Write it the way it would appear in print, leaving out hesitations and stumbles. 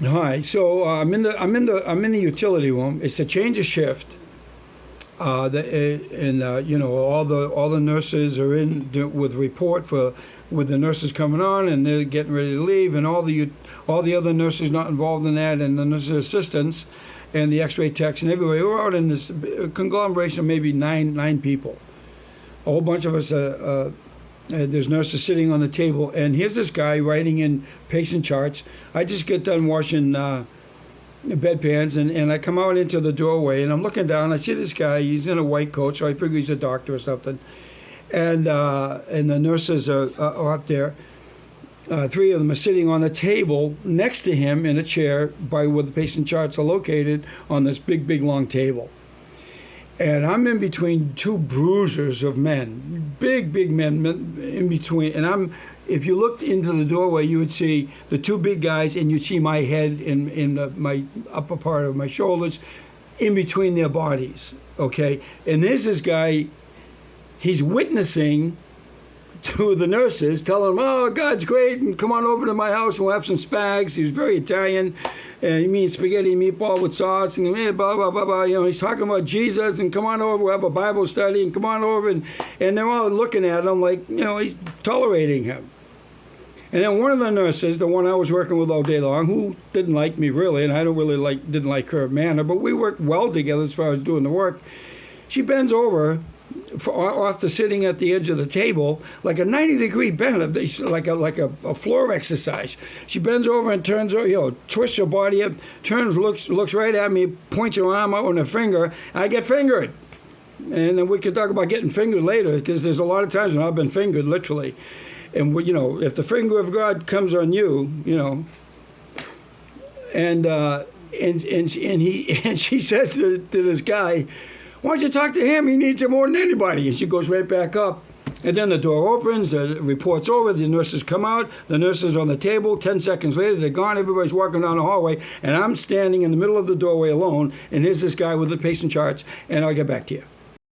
Hi. So I'm in the utility room. It's a change of shift. All the nurses are with report for with the nurses coming on, and they're getting ready to leave, and all the other nurses not involved in that, and the nurses assistants, and the X-ray techs, and everybody. We're out in this conglomeration of maybe nine people. A whole bunch of us. There's nurses sitting on the table, and here's this guy writing in patient charts. I just get done washing bedpans, and I come out into the doorway, and I'm looking down. I see this guy. He's in a white coat, so I figure he's a doctor or something. And the nurses are up there. Three of them are sitting on a table next to him in a chair by where the patient charts are located on this big, long table. And I'm in between two bruisers of men, big men in between. And if you looked into the doorway, you would see the two big guys, and you'd see my head in my upper part of my shoulders, in between their bodies. Okay, and there's this guy. He's witnessing to the nurses, telling them, "Oh, God's great, and come on over to my house and we'll have some spags." He was very Italian, and he means spaghetti meatball with sauce, and blah blah blah blah. He's talking about Jesus, and come on over, we'll have a Bible study, and come on over, and they're all looking at him like, he's tolerating him. And then one of the nurses, the one I was working with all day long, who didn't like me really, and I didn't like her manner, but we worked well together as far as doing the work. She bends over. After sitting at the edge of the table, like a 90-degree bend, like a floor exercise. She bends over and turns, twists her body up, turns, looks right at me, points her arm out with her finger. I get fingered. And then we can talk about getting fingered later, because there's a lot of times when I've been fingered, literally. And, if the finger of God comes on you, and she says to this guy, "Why don't you talk to him? He needs it more than anybody." And she goes right back up. And then the door opens, the report's over, the nurses come out, the nurses on the table. 10 seconds later, they're gone, everybody's walking down the hallway, and I'm standing in the middle of the doorway alone, and here's this guy with the patient charts, and I'll get back to you.